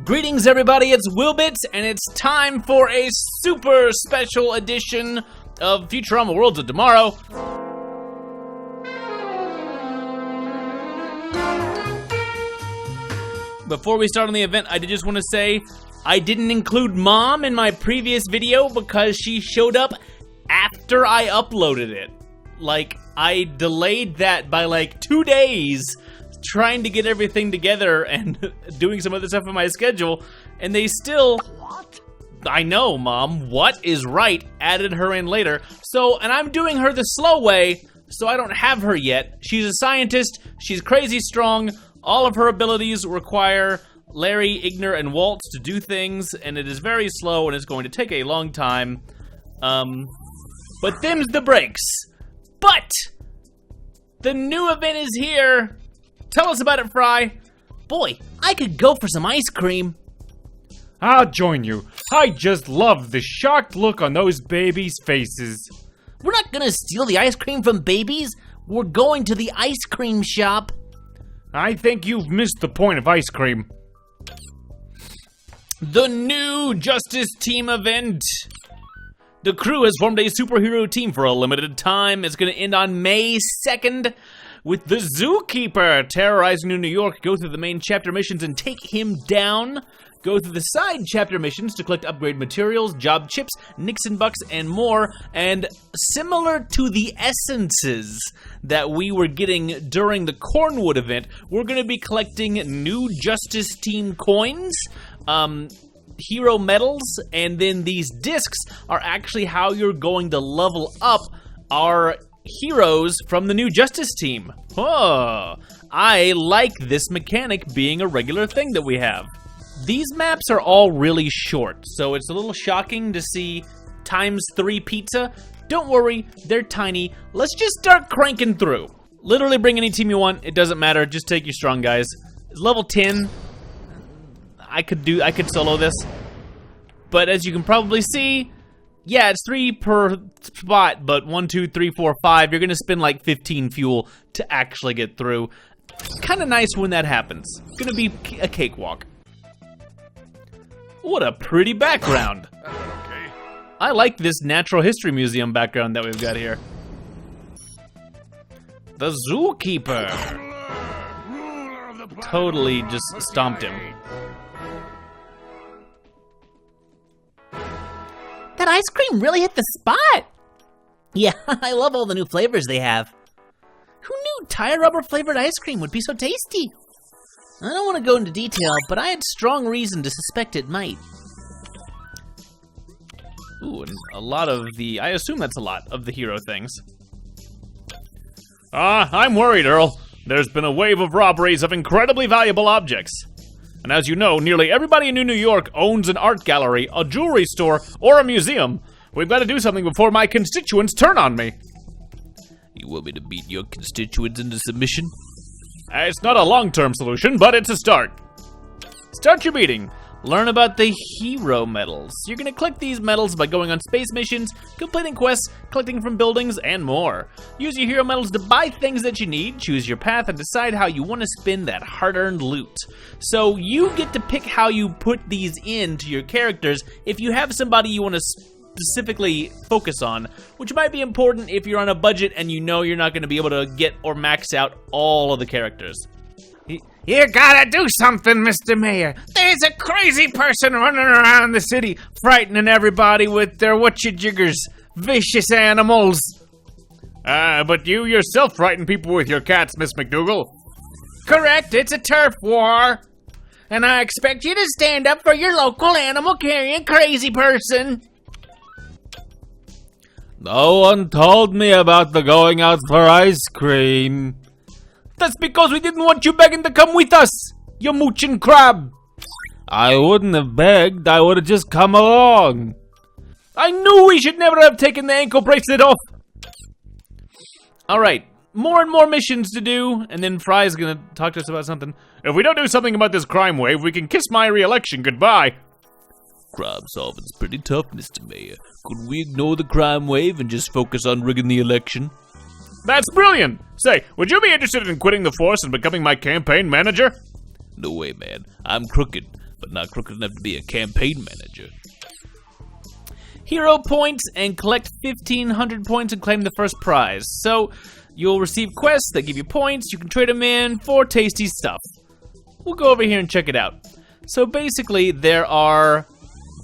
Greetings everybody, it's WillBits, and it's time for a super special edition of Futurama Worlds of Tomorrow. Before we start on the event, I did just want to say I didn't include Mom in my previous video because she showed up after I uploaded it. Like, I delayed that by like 2 days trying to get everything together and doing some other stuff in my schedule, and they still... What? I know, Mom. What is right? Added her in later. So, and I'm doing her the slow way, so I don't have her yet. She's a scientist. She's crazy strong. All of her abilities require Larry, Igner, and Waltz to do things, and it is very slow, and it's going to take a long time. But them's the breaks. But the new event is here. Tell us about it, Fry. Boy, I could go for some ice cream. I'll join you. I just love the shocked look on those babies' faces. We're not gonna steal the ice cream from babies. We're going to the ice cream shop. I think you've missed the point of ice cream. The new Justice Team event. The crew has formed a superhero team for a limited time. It's gonna end on May 2nd. With the Zookeeper terrorizing New York. Go through the main chapter missions and take him down. Go through the side chapter missions to collect upgrade materials, job chips, Nixon bucks, and more. And similar to the essences that we were getting during the Cornwood event, we're going to be collecting new Justice Team coins, hero medals, and then these discs are actually how you're going to level up our heroes from the new Justice Team. Oh, I like this mechanic being a regular thing that we have. These maps are all really short, so it's a little shocking to see ×3 pizza. Don't worry, they're tiny. Let's just start cranking through. Literally bring any team you want, it doesn't matter, just take your strong guys. It's level 10. I could solo this. But as you can probably see, yeah, it's 3 per spot, but 1, 2, 3, 4, 5. You're gonna spend like 15 fuel to actually get through. Kind of nice when that happens. Gonna be a cakewalk. What a pretty background. Okay. I like this natural history museum background that we've got here. The Zookeeper. Totally just stomped him. That ice cream really hit the spot. Yeah, I love all the new flavors they have. Who knew tire rubber flavored ice cream would be so tasty? I don't want to go into detail, but I had strong reason to suspect it might. Ooh, and a lot of the, I assume that's a lot of the hero things. I'm worried, Earl. There's been a wave of robberies of incredibly valuable objects. And as you know, nearly everybody in New York owns an art gallery, a jewelry store, or a museum. We've got to do something before my constituents turn on me. You want me to beat your constituents into submission? It's not a long-term solution, but it's a start. Start your meeting. Learn about the hero medals. You're gonna collect these medals by going on space missions, completing quests, collecting from buildings, and more. Use your hero medals to buy things that you need, choose your path, and decide how you want to spend that hard-earned loot. So you get to pick how you put these into your characters if you have somebody you want to specifically focus on, which might be important if you're on a budget and you know you're not gonna be able to get or max out all of the characters. You gotta do something, Mr. Mayor. There's a crazy person running around the city, frightening everybody with their whatcha-jiggers, vicious animals. But you yourself frighten people with your cats, Miss McDougal. Correct, it's a turf war. And I expect you to stand up for your local animal-carrying crazy person. No one told me about the going out for ice cream. That's because we didn't want you begging to come with us, you mooching crab. I wouldn't have begged, I would have just come along. I knew we should never have taken the ankle bracelet off. Alright, more and more missions to do, and then Fry's gonna talk to us about something. If we don't do something about this crime wave, we can kiss my re-election goodbye. Crime solving's pretty tough, Mr. Mayor. Could we ignore the crime wave and just focus on rigging the election? That's brilliant! Say, would you be interested in quitting the force and becoming my campaign manager? No way, man. I'm crooked. but not crooked enough to be a campaign manager. Hero points and collect 1,500 points and claim the first prize. So you'll receive quests that give you points. You can trade them in for tasty stuff. We'll go over here and check it out. So basically, there are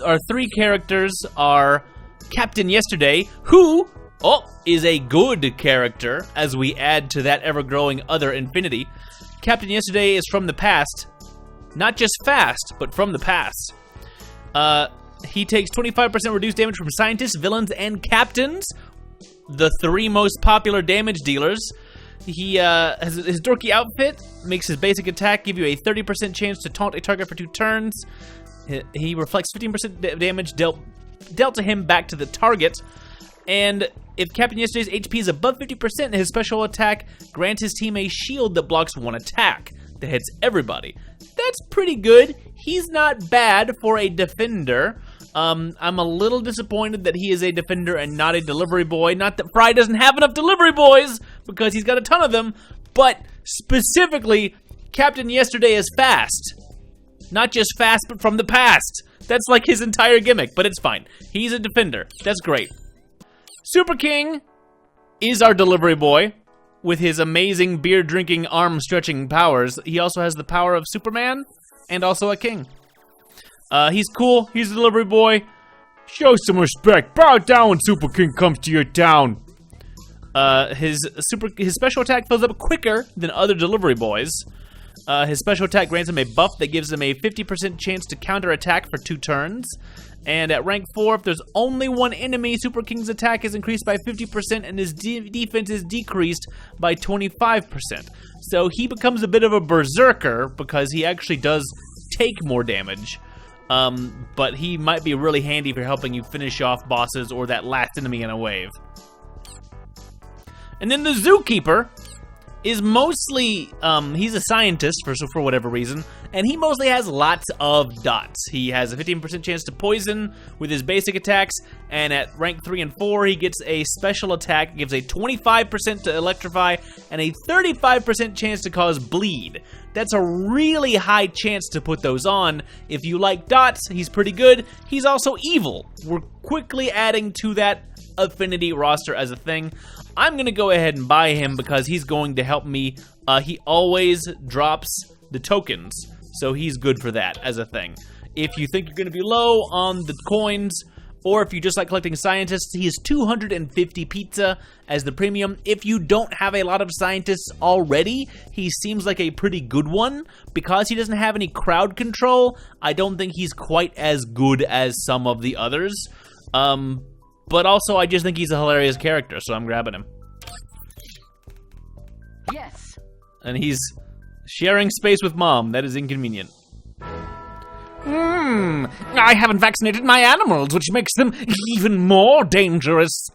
our 3 characters are Captain Yesterday, who is a good character as we add to that ever-growing other infinity. Captain Yesterday is from the past. Not just fast, but from the past. He takes 25% reduced damage from scientists, villains, and captains, the 3 most popular damage dealers. He has his dorky outfit, makes his basic attack give you a 30% chance to taunt a target for 2 turns. He reflects 15% damage dealt to him back to the target. And if Captain Yesterday's HP is above 50%, his special attack grants his team a shield that blocks 1 attack that hits everybody. That's pretty good. He's not bad for a defender. I'm a little disappointed that he is a defender and not a delivery boy. Not that Fry doesn't have enough delivery boys, because he's got a ton of them, but specifically, Captain Yesterday is fast. Not just fast, but from the past. That's like his entire gimmick, but it's fine. He's a defender. That's great. Super King is our delivery boy with his amazing beer-drinking, arm-stretching powers. He also has the power of Superman and also a king. He's cool. He's a delivery boy. Show some respect. Bow down when Super King comes to your town. His special attack fills up quicker than other delivery boys. His special attack grants him a buff that gives him a 50% chance to counterattack for 2 turns. And at rank 4, if there's only 1 enemy, Super King's attack is increased by 50% and his defense is decreased by 25%. So he becomes a bit of a berserker because he actually does take more damage. But he might be really handy for helping you finish off bosses or that last enemy in a wave. And then the Zookeeper is mostly, he's a scientist for whatever reason, and he mostly has lots of dots. He has a 15% chance to poison with his basic attacks, and at rank 3 and 4, he gets a special attack, gives a 25% to electrify, and a 35% chance to cause bleed. That's a really high chance to put those on. If you like dots, he's pretty good. He's also evil. We're quickly adding to that affinity roster as a thing. I'm going to go ahead and buy him because he's going to help me. He always drops the tokens, so he's good for that as a thing. If you think you're going to be low on the coins, or if you just like collecting scientists, he is 250 pizza as the premium. If you don't have a lot of scientists already, he seems like a pretty good one. Because he doesn't have any crowd control, I don't think he's quite as good as some of the others. But also, I just think he's a hilarious character, so I'm grabbing him. Yes. And he's sharing space with Mom. That is inconvenient. I haven't vaccinated my animals, which makes them even more dangerous.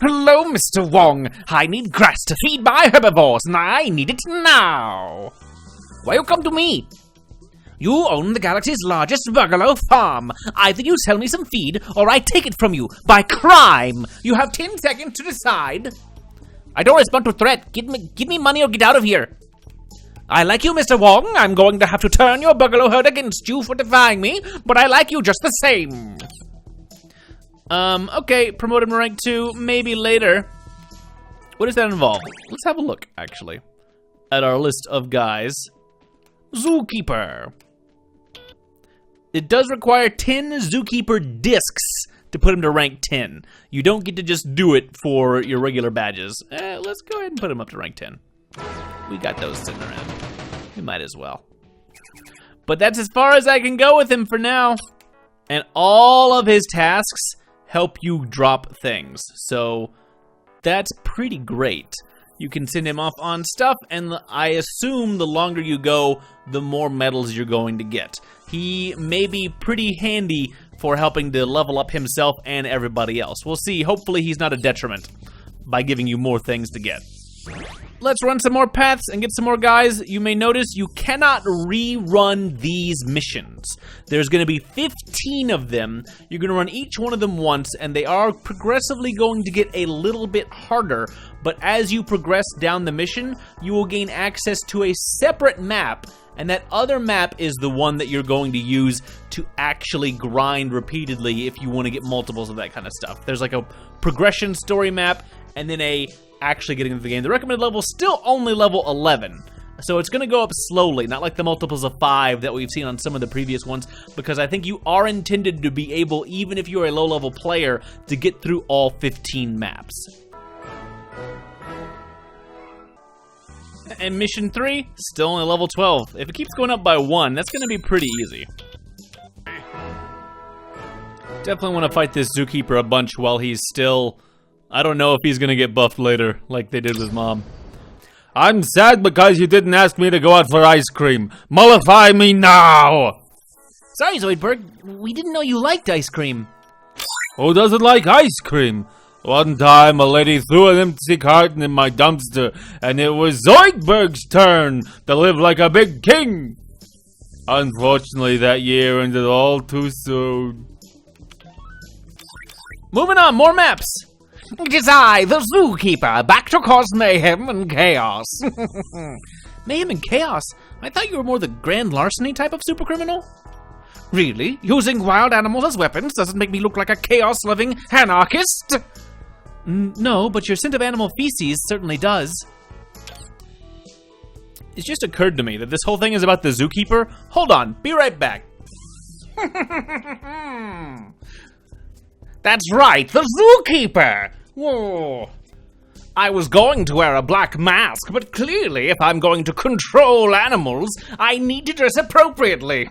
Hello, Mr. Wong. I need grass to feed my herbivores, and I need it now. Welcome to me. You own the galaxy's largest bungalow farm. Either you sell me some feed, or I take it from you by crime. You have 10 seconds to decide. I don't respond to threat. Give me money or get out of here. I like you, Mr. Wong. I'm going to have to turn your bungalow herd against you for defying me, but I like you just the same. Okay, promote him to rank 2, maybe later. What does that involve? Let's have a look, actually, at our list of guys. Zookeeper. It does require 10 Zookeeper discs to put him to rank 10. You don't get to just do it for your regular badges. Let's go ahead and put him up to rank 10. We got those sitting around. We might as well. But that's as far as I can go with him for now. And all of his tasks help you drop things. So that's pretty great. You can send him off on stuff, and I assume the longer you go, the more medals you're going to get. He may be pretty handy for helping to level up himself and everybody else. We'll see. Hopefully he's not a detriment by giving you more things to get. let's run some more paths and get some more guys. You may notice you cannot rerun these missions. There's going to be 15 of them. You're going to run each one of them once, and they are progressively going to get a little bit harder. But as you progress down the mission, you will gain access to a separate map, and that other map is the one that you're going to use to actually grind repeatedly if you want to get multiples of that kind of stuff. There's like a progression story map, and then a actually getting into the game. The recommended level is still only level 11. So it's going to go up slowly, not like the multiples of 5 that we've seen on some of the previous ones, because I think you are intended to be able, even if you're a low-level player, to get through all 15 maps. And mission 3, still only level 12. If it keeps going up by 1, that's going to be pretty easy. Definitely want to fight this Zookeeper a bunch while he's still... I don't know if he's gonna get buffed later, like they did with Mom. I'm sad because you didn't ask me to go out for ice cream. Mollify me now! Sorry, Zoidberg. We didn't know you liked ice cream. Who doesn't like ice cream? One time, a lady threw an empty carton in my dumpster, and it was Zoidberg's turn to live like a big king. Unfortunately, that year ended all too soon. Moving on, more maps! It is I, the Zookeeper, back to cause mayhem and chaos. Mayhem and chaos? I thought you were more the grand larceny type of super criminal. Really? Using wild animals as weapons doesn't make me look like a chaos-loving anarchist? No, but your scent of animal feces certainly does. It just occurred to me that this whole thing is about the Zookeeper. Hold on, be right back. That's right, the Zookeeper! Whoa. I was going to wear a black mask, but clearly if I'm going to control animals, I need to dress appropriately.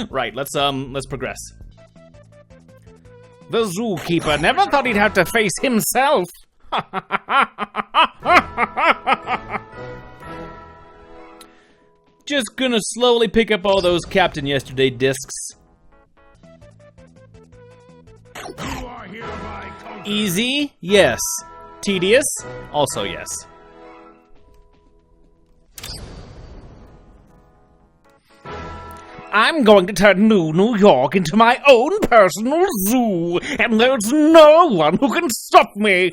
Right, let's progress. The Zookeeper never thought he'd have to face himself. Just gonna slowly pick up all those Captain Yesterday discs. Easy? Yes. Tedious? Also yes. I'm going to turn New York into my own personal zoo, and there's no one who can stop me.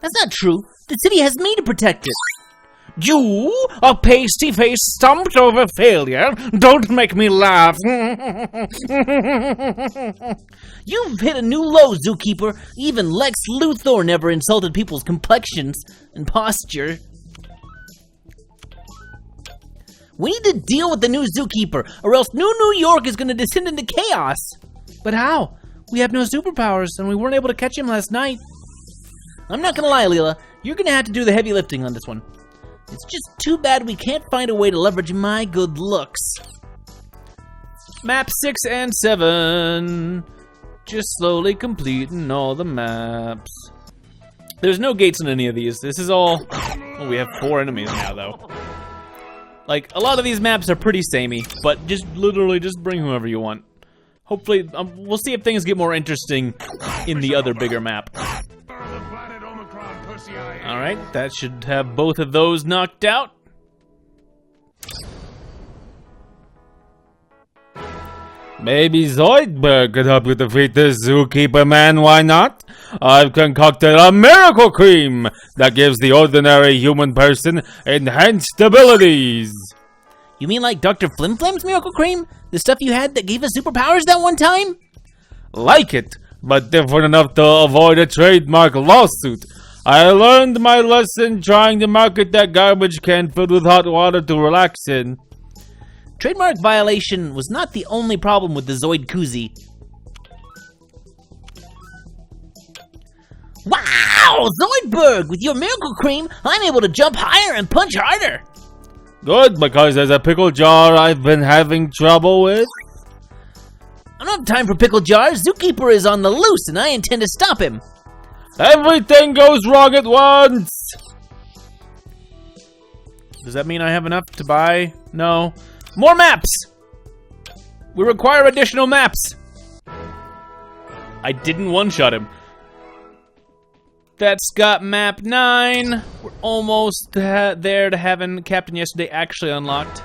That's not true. The city has me to protect it. You, a pasty-faced, stumped-over failure, don't make me laugh. You've hit a new low, Zookeeper. Even Lex Luthor never insulted people's complexions and posture. We need to deal with the new Zookeeper, or else New York is going to descend into chaos. But how? We have no superpowers, and we weren't able to catch him last night. I'm not going to lie, Leela. You're going to have to do the heavy lifting on this one. It's just too bad we can't find a way to leverage my good looks. Map 6 and 7. Just slowly completing all the maps. There's no gates on any of these. This is all... Oh, we have 4 enemies now, though. Like, a lot of these maps are pretty samey, but just literally just bring whoever you want. Hopefully, we'll see if things get more interesting in the other bigger map. Alright, that should have both of those knocked out. Maybe Zoidberg could help you defeat this Zookeeper, man, why not? I've concocted a miracle cream that gives the ordinary human person enhanced abilities. You mean like Dr. Flim Flam's miracle cream? The stuff you had that gave us superpowers that one time? Like it, but different enough to avoid a trademark lawsuit. I learned my lesson trying to market that garbage can filled with hot water to relax in. Trademark violation was not the only problem with the Zoid koozie. Wow! Zoidberg! With your miracle cream, I'm able to jump higher and punch harder! Good, because there's a pickle jar I've been having trouble with. I don't have time for pickle jars. Zookeeper is on the loose, and I intend to stop him. Everything goes wrong at once! Does that mean I have enough to buy? No. More maps! We require additional maps! I didn't one-shot him. That's got map 9. We're almost there to having Captain Yesterday actually unlocked.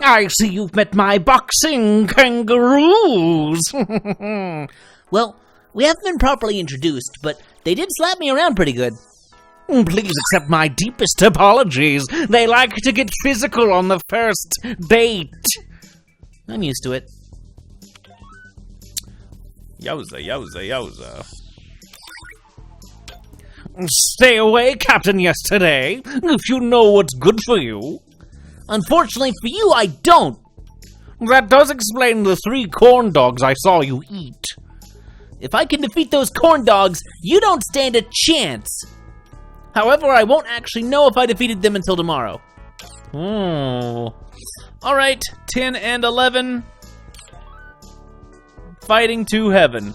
I see you've met my boxing kangaroos. Well, we haven't been properly introduced, but they did slap me around pretty good. Please accept my deepest apologies. They like to get physical on the first date. I'm used to it. Yowza, yowza, yowza. Stay away, Captain Yesterday, if you know what's good for you. Unfortunately for you, I don't. That does explain the 3 corn dogs I saw you eat. If I can defeat those corn dogs, you don't stand a chance. However, I won't actually know if I defeated them until tomorrow. Oh. Alright, 10 and 11. Fighting to heaven.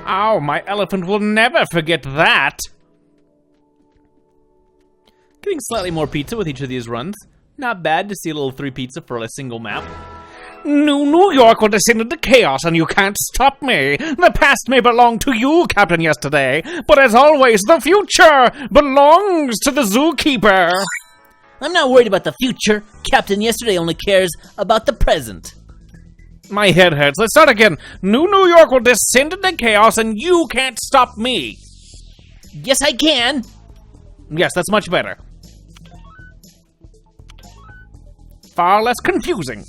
Oh, my elephant will never forget that. Getting slightly more pizza with each of these runs. Not bad to see a little 3 pizza for a single map. New York will descend into chaos and you can't stop me. The past may belong to you, Captain Yesterday, but as always, the future belongs to the Zookeeper. I'm not worried about the future. Captain Yesterday only cares about the present. My head hurts. Let's start again. New York will descend into chaos and you can't stop me. Yes, I can. Yes, that's much better. Far less confusing.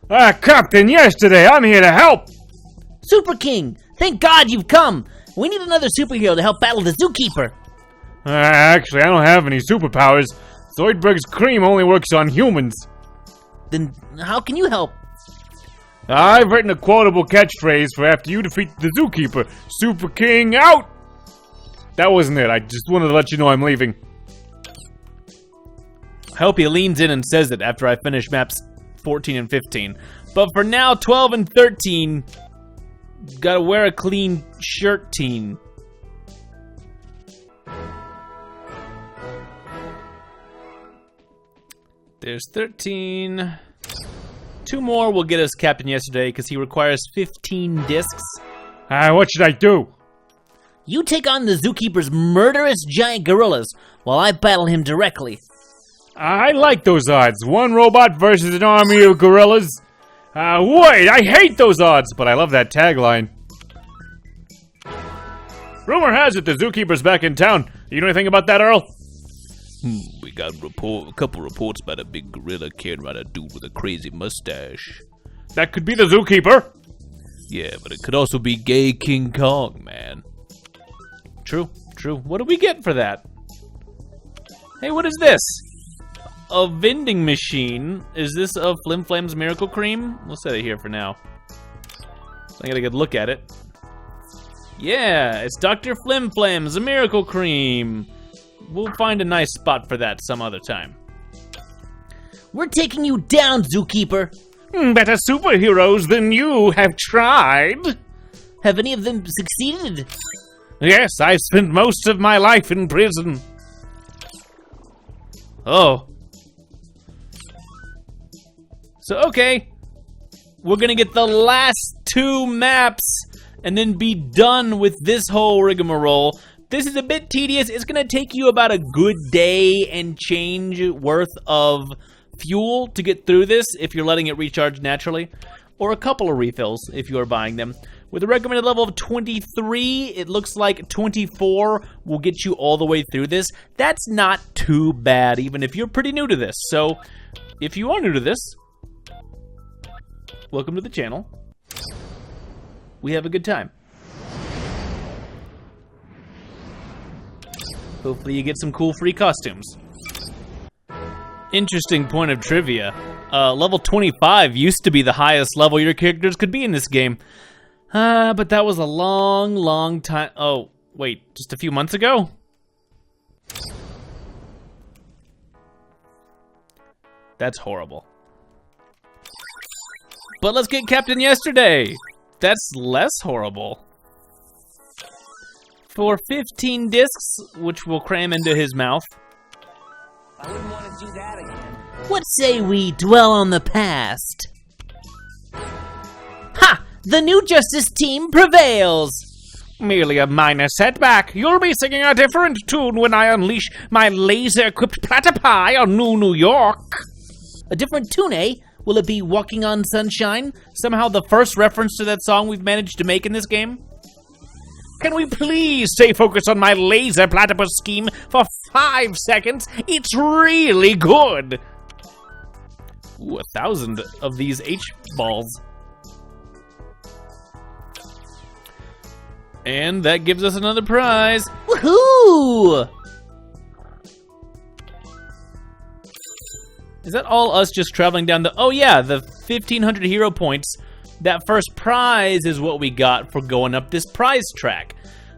Captain Yesterday, I'm here to help! Super King, thank God you've come. We need another superhero to help battle the Zookeeper. Actually, I don't have any superpowers. Zoidberg's cream only works on humans. Then how can you help? I've written a quotable catchphrase for after you defeat the Zookeeper. Super King out! That wasn't it, I just wanted to let you know I'm leaving. I hope he leans in and says it after I finish maps 14 and 15. But for now, 12 and 13, gotta wear a clean shirt, teen. There's 13. 2 more will get us Captain Yesterday because he requires 15 discs. What should I do? You take on the Zookeeper's murderous giant gorillas while I battle him directly. I like those odds. 1 robot versus an army of gorillas. Wait, I hate those odds, but I love that tagline. Rumor has it the Zookeeper's back in town. You know anything about that, Earl? We got a couple reports about a big gorilla carrying around a dude with a crazy mustache. That could be the Zookeeper. Yeah, but it could also be gay King Kong, man. True, true. What do we get for that? Hey, what is this? A vending machine. Is this of Flim Flam's Miracle Cream? We'll set it here for now. So I gotta get a look at it. Yeah, it's Dr. Flim Flam's Miracle Cream. We'll find a nice spot for that some other time. We're taking you down, Zookeeper. Better superheroes than you have tried. Have any of them succeeded? Yes, I've spent most of my life in prison. Oh. So, okay. We're gonna get the last 2 maps and then be done with this whole rigmarole. This is a bit tedious. It's gonna take you about a good day and change worth of fuel to get through this if you're letting it recharge naturally, or a couple of refills if you are buying them. With a recommended level of 23, it looks like 24 will get you all the way through this. That's not too bad, even if you're pretty new to this. So, if you are new to this, welcome to the channel. We have a good time. Hopefully you get some cool free costumes. Interesting point of trivia. Level 25 used to be the highest level your characters could be in this game. But that was a long, long time. Oh, wait, just a few months ago? That's horrible. But let's get Captain Yesterday. That's less horrible. For 15 discs, which we'll cram into his mouth. I wouldn't want to do that again. What say we dwell on the past? Ha! The new Justice team prevails! Merely a minor setback. You'll be singing a different tune when I unleash my laser-equipped platypi on New York. A different tune, eh? Will it be Walking on Sunshine? Somehow the first reference to that song we've managed to make in this game? Can we please stay focused on my laser platypus scheme for 5 seconds? It's really good. Ooh, 1,000 of these H-balls. And that gives us another prize. Woohoo! Is that all us just traveling down the... Oh yeah, the 1,500 hero points. That first prize is what we got for going up this prize track.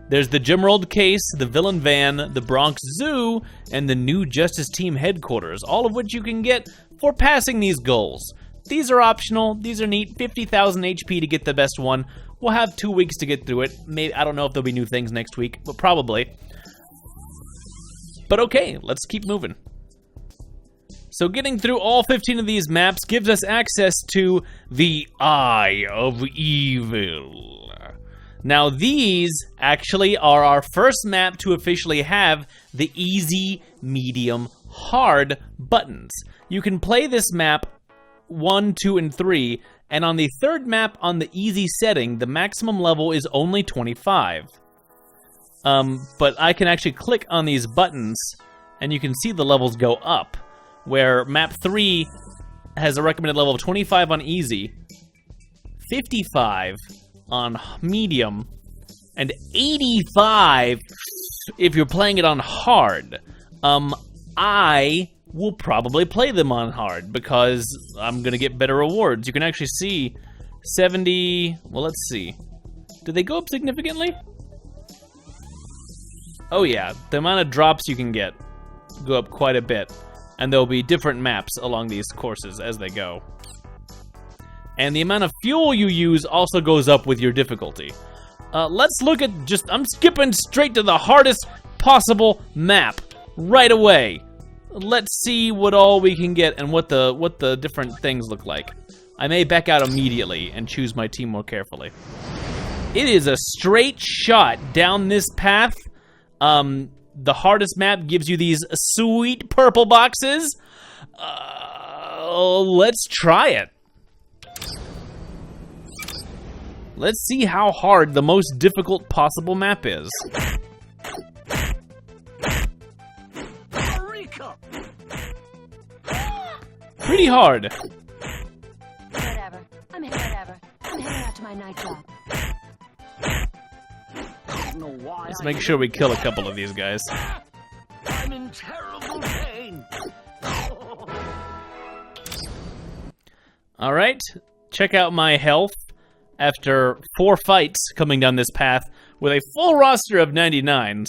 There's the Gemrold case, the villain van, the Bronx Zoo, and the new Justice Team headquarters, all of which you can get for passing these goals. These are optional, these are neat, 50,000 HP to get the best one. We'll have 2 weeks to get through it. Maybe, I don't know if there'll be new things next week, but probably. But okay, let's keep moving. So getting through all 15 of these maps gives us access to the Eye of Evil. Now these actually are our first map to officially have the easy, medium, hard buttons. You can play this map 1, 2, and 3, and on the third map on the easy setting, the maximum level is only 25. But I can actually click on these buttons, and you can see the levels go up, where map 3 has a recommended level of 25 on easy, 55 on medium, and 85 if you're playing it on hard. I will probably play them on hard because I'm gonna get better rewards. You can actually see 70, well, let's see. Do they go up significantly? Oh yeah, the amount of drops you can get go up quite a bit. And there'll be different maps along these courses as they go. And the amount of fuel you use also goes up with your difficulty. Let's look at I'm skipping straight to the hardest possible map right away. Let's see what all we can get and what the different things look like. I may back out immediately and choose my team more carefully. It is a straight shot down this path. The hardest map gives you these sweet purple boxes. Let's try it. Let's see how hard the most difficult possible map is. Pretty hard. Whatever. I'm heading out to my night job. Let's make sure we kill a couple of these guys. I'm in terrible pain. All right, check out my health after 4 fights coming down this path with a full roster of 99s.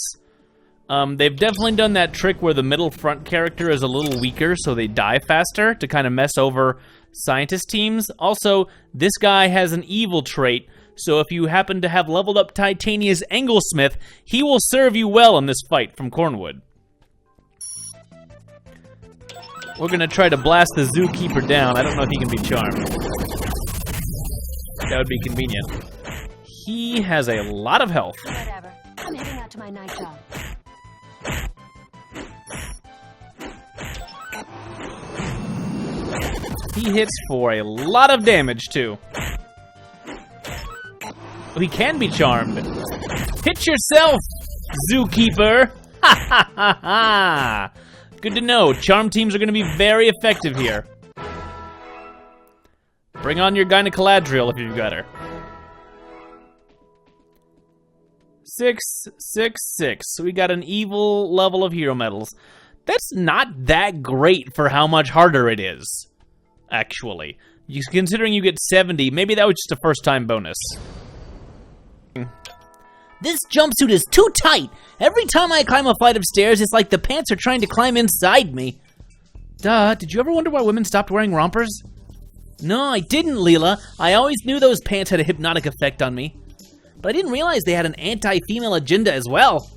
They've definitely done that trick where the middle front character is a little weaker, so they die faster to kind of mess over scientist teams. Also, this guy has an evil trait, so if you happen to have leveled up Titania's Anglesmith, he will serve you well in this fight from Cornwood. We're gonna try to blast the Zookeeper down. I don't know if he can be charmed. That would be convenient. He has a lot of health. Whatever. I'm heading out to my night job. He hits for a lot of damage, too. Oh, he can be charmed. Hit yourself, Zookeeper! Ha ha ha ha! Good to know. Charm teams are going to be very effective here. Bring on your Gynecoladriel if you've got her. 6, 6, 6. So we got an evil level of hero medals. That's not that great for how much harder it is, actually. Considering you get 70, maybe that was just a first-time bonus. This jumpsuit is too tight. Every time I climb a flight of stairs, it's like the pants are trying to climb inside me. Duh, did you ever wonder why women stopped wearing rompers? No, I didn't, Leela. I always knew those pants had a hypnotic effect on me. But I didn't realize they had an anti-female agenda as well.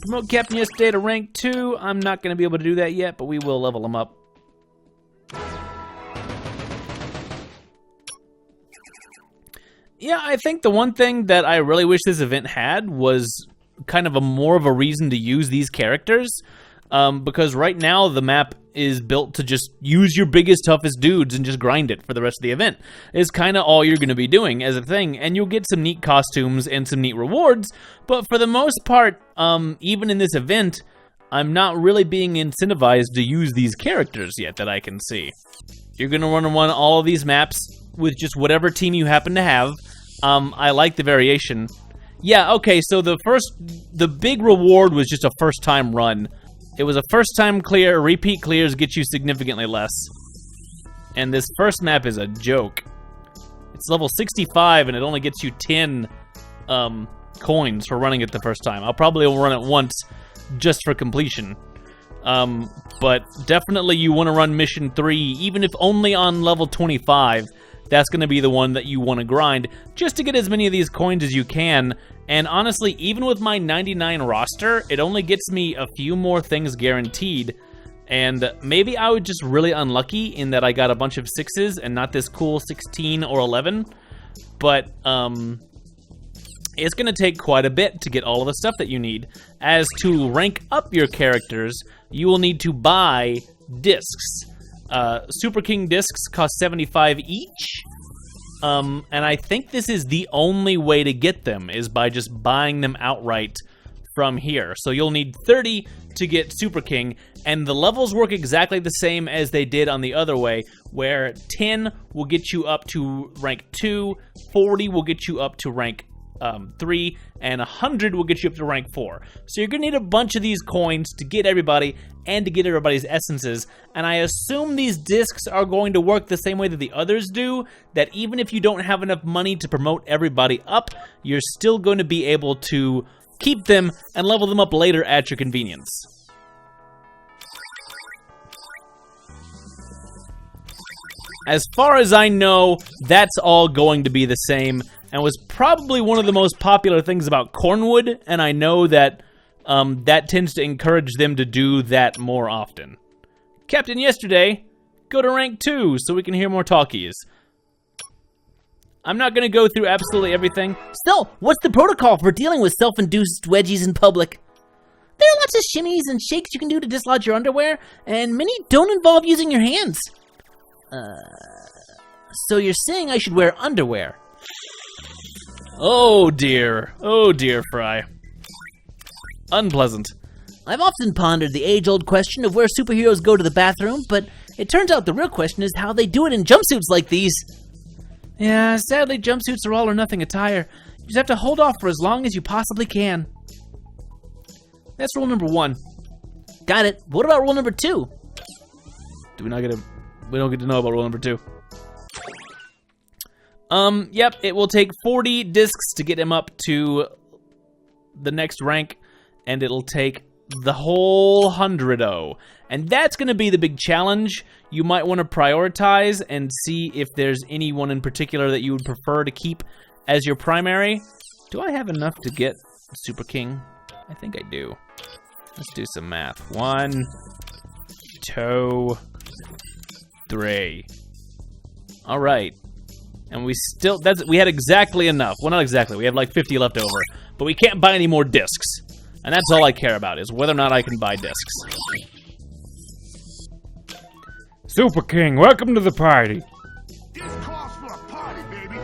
Promote Captain yesterday to rank 2. I'm not going to be able to do that yet, but we will level him up. Yeah, I think the one thing that I really wish this event had was kind of more of a reason to use these characters. Because right now the map is built to just use your biggest, toughest dudes and just grind it for the rest of the event. Is kind of all you're going to be doing as a thing, and you'll get some neat costumes and some neat rewards, but for the most part, even in this event, I'm not really being incentivized to use these characters yet that I can see. You're going to run all of these maps with just whatever team you happen to have. I like the variation. Yeah, okay, so the big reward was just a first-time run. It was a first-time clear. Repeat clears get you significantly less. And this first map is a joke. It's level 65, and it only gets you 10 coins for running it the first time. I'll probably run it once just for completion. But definitely you want to run Mission 3, even if only on level 25. That's going to be the one that you want to grind, just to get as many of these coins as you can. And honestly, even with my 99 roster, it only gets me a few more things guaranteed. And maybe I was just really unlucky in that I got a bunch of 6s and not this cool 16 or 11. But it's going to take quite a bit to get all of the stuff that you need. As to rank up your characters, you will need to buy discs. Super King discs cost 75 each. And I think this is the only way to get them, is by just buying them outright from here. So you'll need 30 to get Super King, and the levels work exactly the same as they did on the other way, where 10 will get you up to rank 2, 40 will get you up to rank 3, and 100 will get you up to rank 4. So you're gonna need a bunch of these coins to get everybody and to get everybody's essences, and I assume these discs are going to work the same way that the others do, that even if you don't have enough money to promote everybody up, you're still going to be able to keep them and level them up later at your convenience. As far as I know, that's all going to be the same, and was probably one of the most popular things about Cornwood, and I know that that tends to encourage them to do that more often. Captain Yesterday, go to rank 2 so we can hear more talkies. I'm not going to go through absolutely everything. Still, what's the protocol for dealing with self-induced wedgies in public? There are lots of shimmies and shakes you can do to dislodge your underwear, and many don't involve using your hands. So you're saying I should wear underwear? Oh dear, Fry. Unpleasant. I've often pondered the age-old question of where superheroes go to the bathroom, but it turns out the real question is how they do it in jumpsuits like these. Yeah, sadly, jumpsuits are all-or-nothing attire. You just have to hold off for as long as you possibly can. That's rule number 1. Got it. What about rule number 2? We don't get to know about rule number 2. Yep, it will take 40 discs to get him up to the next rank, and it'll take the whole 100-o. And that's going to be the big challenge. You might want to prioritize and see if there's anyone in particular that you would prefer to keep as your primary. Do I have enough to get Super King? I think I do. Let's do some math. 1, 2, 3. All right. And we had exactly enough. Well, not exactly. We have like 50 left over. But we can't buy any more discs. And that's all I care about, is whether or not I can buy discs. Super King, welcome to the party. This calls for a party, baby.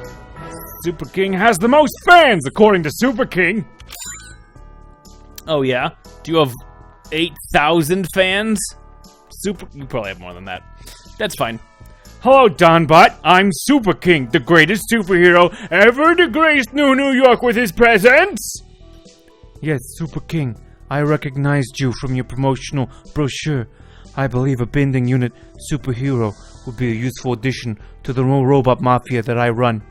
Super King has the most fans, according to Super King. Oh, yeah? Do you have 8,000 fans? You probably have more than that. That's fine. Hello, Donbot. I'm Super King, the greatest superhero ever to grace New York with his presence. Yes, Super King, I recognized you from your promotional brochure. I believe a bending unit superhero would be a useful addition to the robot mafia that I run.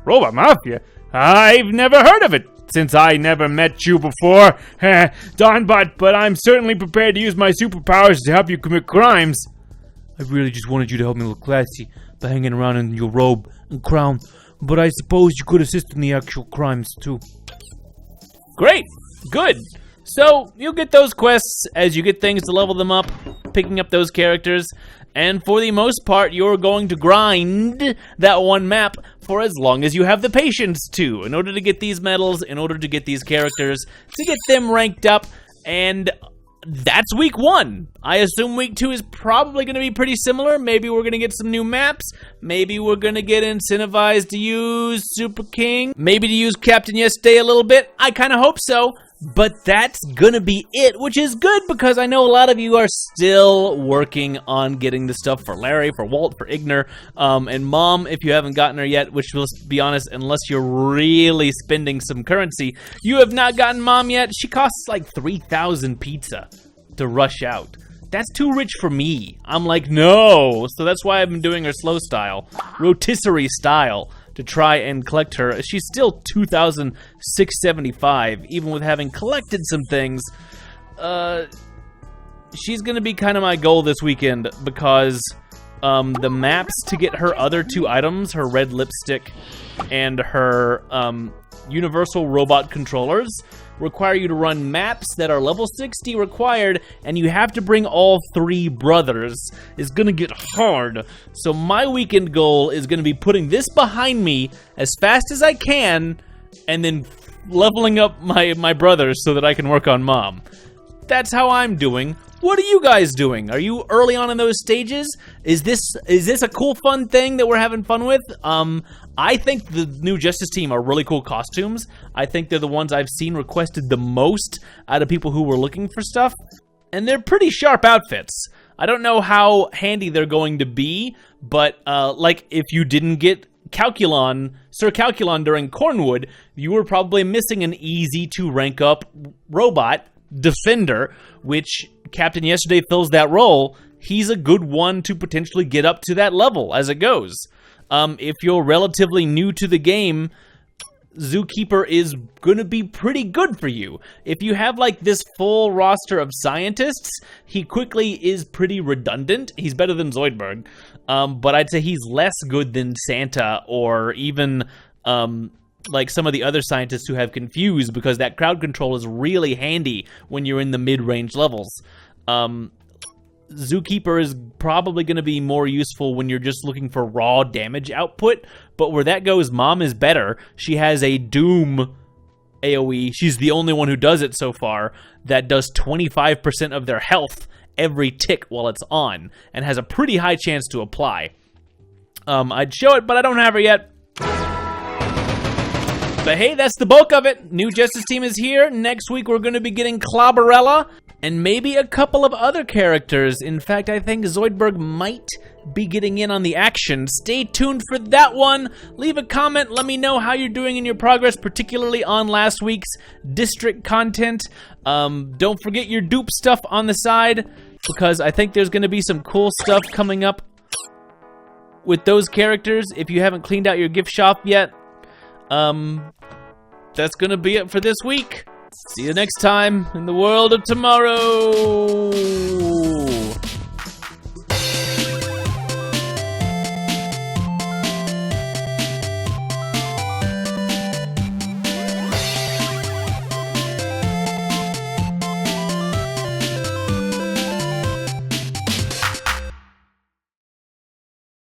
Robot mafia? I've never heard of it, since I never met you before, Donbot, but I'm certainly prepared to use my superpowers to help you commit crimes. I really just wanted you to help me look classy by hanging around in your robe and crown, but I suppose you could assist in the actual crimes, too. Great. Good. So, you'll get those quests as you get things to level them up, picking up those characters, and for the most part, you're going to grind that one map for as long as you have the patience to, in order to get these medals, in order to get these characters, to get them ranked up, and that's week 1. I assume week 2 is probably going to be pretty similar. Maybe we're going to get some new maps. Maybe we're going to get incentivized to use Super King. Maybe to use Captain Yesterday a little bit. I kind of hope so. But that's going to be it, which is good because I know a lot of you are still working on getting the stuff for Larry, for Walt, for Igner, and Mom, if you haven't gotten her yet, which, let's be honest, unless you're really spending some currency, you have not gotten Mom yet. She costs like 3,000 pizza to rush out. That's too rich for me. I'm like, no. So that's why I've been doing her slow style, rotisserie style, to try and collect her. She's still 2,675, even with having collected some things. She's gonna be kind of my goal this weekend because the maps to get her other 2 items, her red lipstick and her universal robot controllers, require you to run maps that are level 60 required, and you have to bring all 3 brothers. It's gonna get hard. So my weekend goal is gonna be putting this behind me as fast as I can, and then leveling up my brothers so that I can work on Mom. That's how I'm doing. What are you guys doing? Are you early on in those stages? Is this a cool, fun thing that we're having fun with? I think the new Justice Team are really cool costumes. I think they're the ones I've seen requested the most out of people who were looking for stuff. And they're pretty sharp outfits. I don't know how handy they're going to be, but like if you didn't get Sir Calculon during Cornwood, you were probably missing an easy to rank up robot, Defender, which Captain Yesterday fills that role. He's a good one to potentially get up to that level as it goes. If you're relatively new to the game, Zookeeper is gonna be pretty good for you. If you have like this full roster of scientists, he quickly is pretty redundant. He's better than Zoidberg, but I'd say he's less good than Santa or even like some of the other scientists who have Confused, because that crowd control is really handy when you're in the mid-range levels. Zookeeper is probably going to be more useful when you're just looking for raw damage output, but where that goes, Mom is better. She has a Doom AoE. She's the only one who does it so far that does 25% of their health every tick while it's on, and has a pretty high chance to apply. I'd show it, but I don't have her yet. But hey, that's the bulk of it. New Justice Team is here. Next week, we're going to be getting Clobberella and maybe a couple of other characters. In fact, I think Zoidberg might be getting in on the action. Stay tuned for that one. Leave a comment. Let me know how you're doing in your progress, particularly on last week's district content. Don't forget your dupe stuff on the side, because I think there's going to be some cool stuff coming up with those characters if you haven't cleaned out your gift shop yet. That's gonna be it for this week. See you next time in the world of tomorrow.